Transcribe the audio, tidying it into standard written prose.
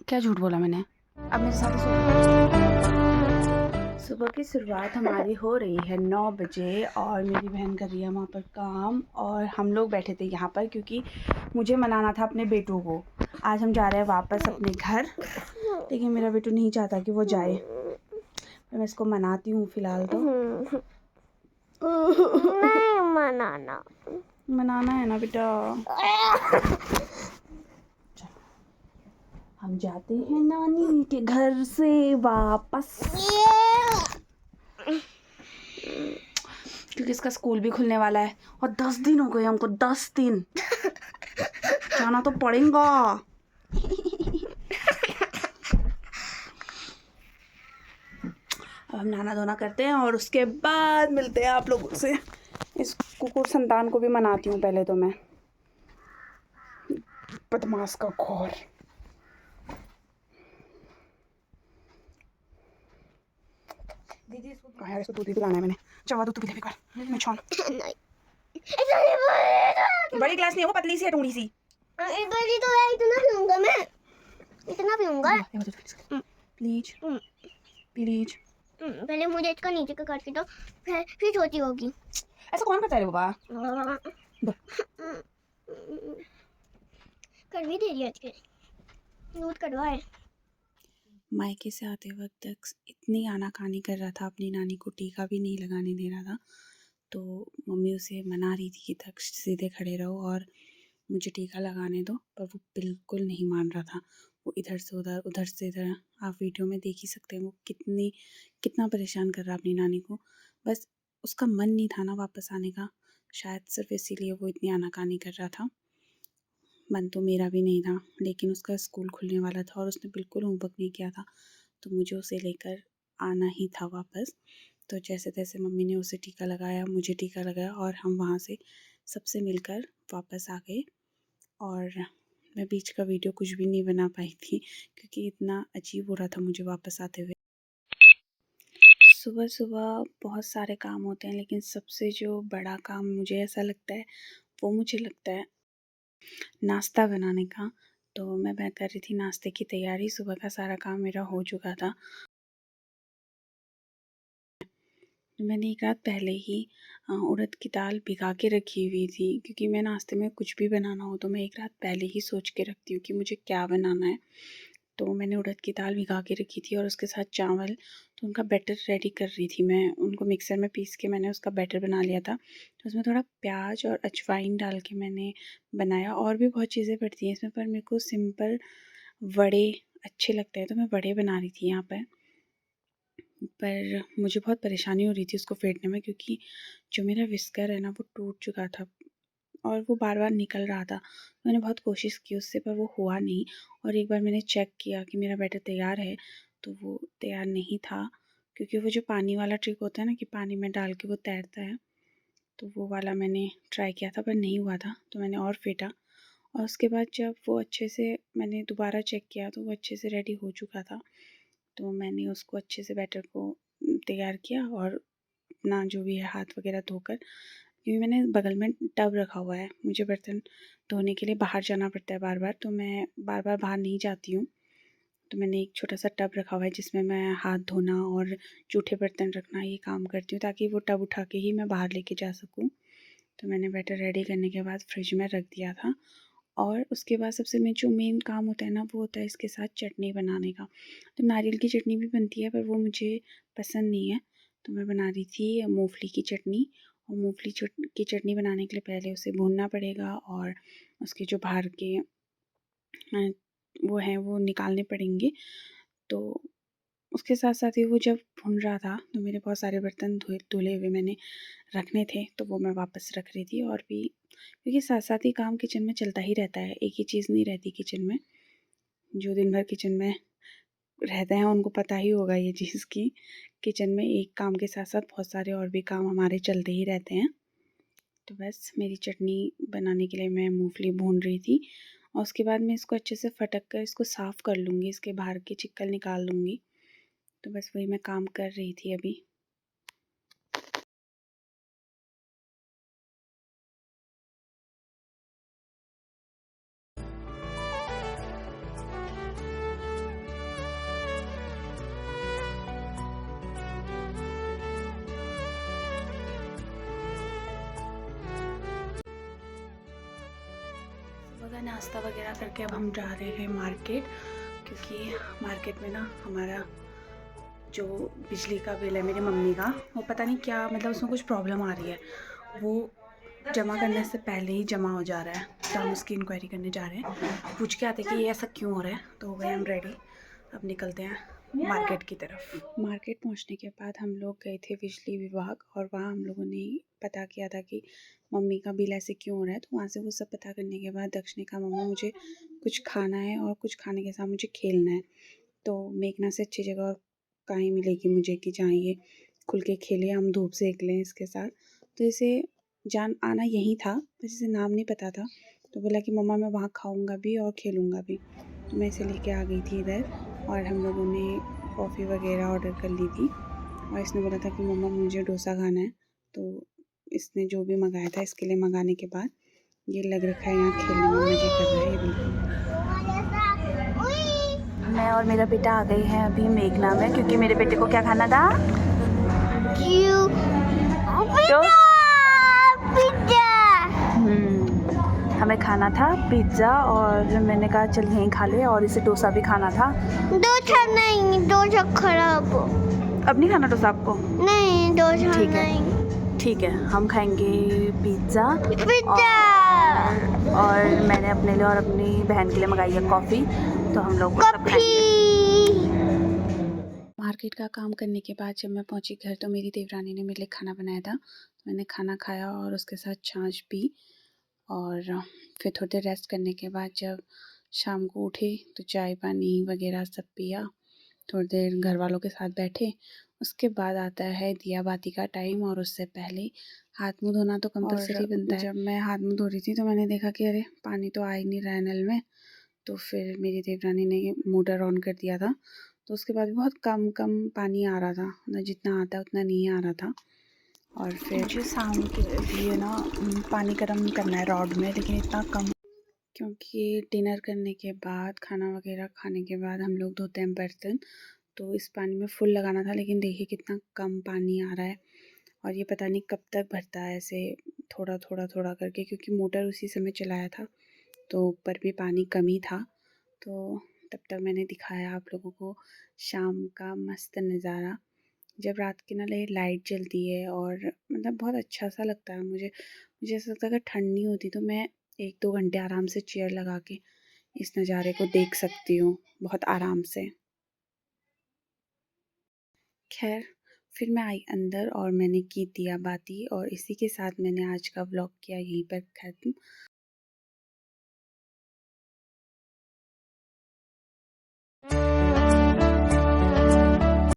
क्या झूठ बोला मैंने? अब मेरे साथ सुबह की शुरुआत हमारी हो रही है 9 बजे और मेरी बहन कर रही है वहाँ पर काम और हम लोग बैठे थे यहाँ पर क्योंकि मुझे मनाना था अपने बेटू को। आज हम जा रहे हैं वापस अपने घर, लेकिन मेरा बेटू नहीं चाहता कि वो जाए। मैं इसको मनाती हूँ फ़िलहाल तो। नहीं मनाना है ना बेटा। हम जाते हैं नानी के घर से वापस, क्योंकि इसका स्कूल भी खुलने वाला है और 10 दिन हो गए हमको, 10 दिन जाना तो पड़ेगा। अब हम नहाना धोना करते हैं और उसके बाद मिलते हैं आप लोगों से। इस कुकुर संतान को भी मनाती हूँ पहले तो मैं, बदमाश का घोर। दीदी इसको दूध ही पिलाना है मैंने। चावा दूध तो पीले कर मैं छोड़। बड़ी ग्लास नहीं है वो, पतली सी है, टूड़ी सी। बड़ी तो है, इतना पीऊंगा मैं, इतना पीऊंगा। Please please. पहले मुझे इसका नीचे का काट के दो, फिर छोटी होगी। ऐसा कौन करता है रे बाबा? कड़वी दे रही है इसके, दूध कड़वा है। मायके से आते वक्त तक इतनी आनाकानी कर रहा था, अपनी नानी को टीका भी नहीं लगाने दे रहा था। तो मम्मी उसे मना रही थी कि तक सीधे खड़े रहो और मुझे टीका लगाने दो, पर वो बिल्कुल नहीं मान रहा था। वो इधर से उधर, उधर से इधर। आप वीडियो में देख ही सकते हैं वो कितना परेशान कर रहा अपनी नानी को। बस उसका मन नहीं था ना वापस आने का, शायद सिर्फ इसीलिए वो इतनी आनाकानी कर रहा था। मन तो मेरा भी नहीं था, लेकिन उसका स्कूल खुलने वाला था और उसने बिल्कुल होमवर्क नहीं किया था, तो मुझे उसे लेकर आना ही था वापस। तो जैसे तैसे मम्मी ने उसे टीका लगाया, मुझे टीका लगाया और हम वहाँ से सबसे मिलकर वापस आ गए। और मैं बीच का वीडियो कुछ भी नहीं बना पाई थी क्योंकि इतना अजीब हो रहा था मुझे वापस आते हुए। सुबह सुबह बहुत सारे काम होते हैं, लेकिन सबसे जो बड़ा काम मुझे ऐसा लगता है वो मुझे लगता है नाश्ता बनाने का। तो मैं कर रही थी नाश्ते की तैयारी। सुबह का सारा काम मेरा हो चुका था। मैंने एक रात पहले ही उड़द की दाल भिगा के रखी हुई थी, क्योंकि मैं नाश्ते में कुछ भी बनाना हो तो मैं एक रात पहले ही सोच के रखती हूँ कि मुझे क्या बनाना है। तो मैंने उड़द की दाल भिगा के रखी थी और उसके साथ चावल। तो उनका बैटर रेडी कर रही थी मैं, उनको मिक्सर में पीस के मैंने उसका बैटर बना लिया था। तो उसमें थोड़ा प्याज और अजवाइन डाल के मैंने बनाया। और भी बहुत चीज़ें पड़ती हैं इसमें, पर मेरे को सिंपल वड़े अच्छे लगते हैं तो मैं वड़े बना रही थी यहाँ पर मुझे बहुत परेशानी हो रही थी उसको फेंटने में, क्योंकि जो मेरा विस्कर है ना वो टूट चुका था और वो बार बार निकल रहा था। मैंने बहुत कोशिश की उससे, पर वो हुआ नहीं। और एक बार मैंने चेक किया कि मेरा बैटर तैयार है, तो वो तैयार नहीं था, क्योंकि वो जो पानी वाला ट्रिक होता है ना कि पानी में डाल के वो तैरता है, तो वो वाला मैंने ट्राई किया था पर नहीं हुआ था। तो मैंने और फेंटा और उसके बाद जब वो अच्छे से मैंने दोबारा चेक किया तो वो अच्छे से रेडी हो चुका था। तो मैंने उसको अच्छे से बैटर को तैयार किया और अपना जो भी है हाथ वगैरह धोकर, क्योंकि मैंने बगल में टब रखा हुआ है, मुझे बर्तन धोने के लिए बाहर जाना पड़ता है बार बार, तो मैं बार बार बाहर नहीं जाती हूँ। तो मैंने एक छोटा सा टब रखा हुआ है जिसमें मैं हाथ धोना और जूठे बर्तन रखना ये काम करती हूँ, ताकि वो टब उठा के ही मैं बाहर लेके जा सकूँ। तो मैंने बैटर रेडी करने के बाद फ्रिज में रख दिया था। और उसके बाद सबसे जो मेन काम होता है ना वो होता है इसके साथ चटनी बनाने का। तो नारियल की चटनी भी बनती है पर वो मुझे पसंद नहीं है, तो मैं बना रही थी मूंगफली की चटनी। और मूंगफली की चटनी बनाने के लिए पहले उसे भूनना पड़ेगा और उसके जो बाहर के वो हैं वो निकालने पड़ेंगे। तो उसके साथ साथ ही वो जब भुन रहा था तो मेरे बहुत सारे बर्तन धुले हुए मैंने रखने थे, तो वो मैं वापस रख रही थी। और भी क्योंकि साथ साथ ही काम किचन में चलता ही रहता है, एक ही चीज़ नहीं रहती किचन में। जो दिन भर किचन में रहते हैं उनको पता ही होगा ये चीज़ कि किचन में एक काम के साथ साथ बहुत सारे और भी काम हमारे चलते ही रहते हैं। तो बस मेरी चटनी बनाने के लिए मैं मूंगफली भून रही थी और उसके बाद मैं इसको अच्छे से फटक कर इसको साफ़ कर लूँगी, इसके बाहर की चिक्कल निकाल लूँगी। तो बस वही मैं काम कर रही थी अभी। का नाश्ता वगैरह करके अब हम जा रहे हैं मार्केट, क्योंकि मार्केट में ना हमारा जो बिजली का बिल है मेरी मम्मी का, वो पता नहीं क्या मतलब उसमें कुछ प्रॉब्लम आ रही है, वो जमा करने से पहले ही जमा हो जा रहा है। तो हम उसकी इंक्वायरी करने जा रहे हैं, पूछ के आते कि ये ऐसा क्यों हो रहा है। तो हो गए हम रेडी, अब निकलते हैं मार्केट की तरफ। मार्केट पहुंचने के बाद हम लोग गए थे बिजली विभाग, और वहाँ हम लोगों ने पता किया था कि मम्मी का बिल ऐसे क्यों हो रहा है। तो वहाँ से वो सब पता करने के बाद दक्ष ने कहा मम्मा मुझे कुछ खाना है और कुछ खाने के साथ मुझे खेलना है। तो मेघना से अच्छी जगह कहीं मिलेगी मुझे कि जहाँ ये खुल के खेले, हम धूप सेक लें इसके साथ। तो इसे जान आना यही था, बस इसे नाम नहीं पता था। तो बोला कि मम्मा मैं वहाँ खाऊंगा भी और खेलूंगा भी। तो मैं इसे लेके आ गई थी इधर, और हम लोगों ने कॉफ़ी वगैरह ऑर्डर कर ली थी। और इसने बोला था कि मम्मा मुझे डोसा खाना है। तो इसने जो भी मंगाया था इसके लिए मंगाने के बाद ये लग रखा है यहाँ खेलने में, मज़े कर रहा है ये बिल्कुल। मैं और मेरा बेटा आ गए हैं अभी मेघना में, क्योंकि मेरे बेटे को क्या खाना था? हमें खाना था पिज़्ज़ा, और मैंने कहा चल यहीं खा ले, और इसे डोसा भी खाना था। डोसा नहीं, डोसा खराब। अब नहीं खाना डोसा आपको? नहीं डोसा ठीक है, नहीं। ठीक है, हम खाएंगे पिज़्ज़ा। पिज़्ज़ा और मैंने अपने लिए और अपनी बहन के लिए मंगाई है कॉफ़ी। तो हम लोग सब खाएंगे। मार्केट का काम करने के बाद जब मैं पहुंची घर, तो मेरी देवरानी ने मेरे लिए खाना बनाया था। तो मैंने खाना खाया और उसके साथ छाछ पी, और फिर थोड़ी देर रेस्ट करने के बाद जब शाम को उठे तो चाय पानी वगैरह सब पिया, थोड़ी देर घर वालों के साथ बैठे। उसके बाद आता है दिया बाती का टाइम, और उससे पहले हाथ मुंह धोना तो कंपलसरी बनता है। जब मैं हाथ मुंह धो रही थी तो मैंने देखा कि अरे पानी तो आ ही नहीं रहा है नल में। तो फिर मेरी देवरानी ने मोटर ऑन कर दिया था। तो उसके बाद भी बहुत कम कम पानी आ रहा था, ना जितना आता है उतना नहीं आ रहा था। और फिर मुझे शाम के लिए ना पानी गर्म करना है रॉड में, लेकिन इतना कम, क्योंकि डिनर करने के बाद खाना वगैरह खाने के बाद हम लोग धोते हैं बर्तन। तो इस पानी में फुल लगाना था, लेकिन देखिए कितना कम पानी आ रहा है। और ये पता नहीं कब तक भरता है ऐसे थोड़ा थोड़ा थोड़ा करके, क्योंकि मोटर उसी समय चलाया था तो ऊपर भी पानी कम ही था। तो तब तक मैंने दिखाया आप लोगों को शाम का मस्त नज़ारा, जब रात की ना लाइट जलती है, और मतलब बहुत अच्छा सा लगता है मुझे। मुझे ऐसा लगता है अगर ठंड नहीं होती तो मैं 1-2 घंटे आराम से चेयर लगा के इस नज़ारे को देख सकती हूँ बहुत आराम से। खैर, फिर मैं आई अंदर और मैंने की दिया बाती, और इसी के साथ मैंने आज का व्लॉग किया यहीं पर ख़त्म।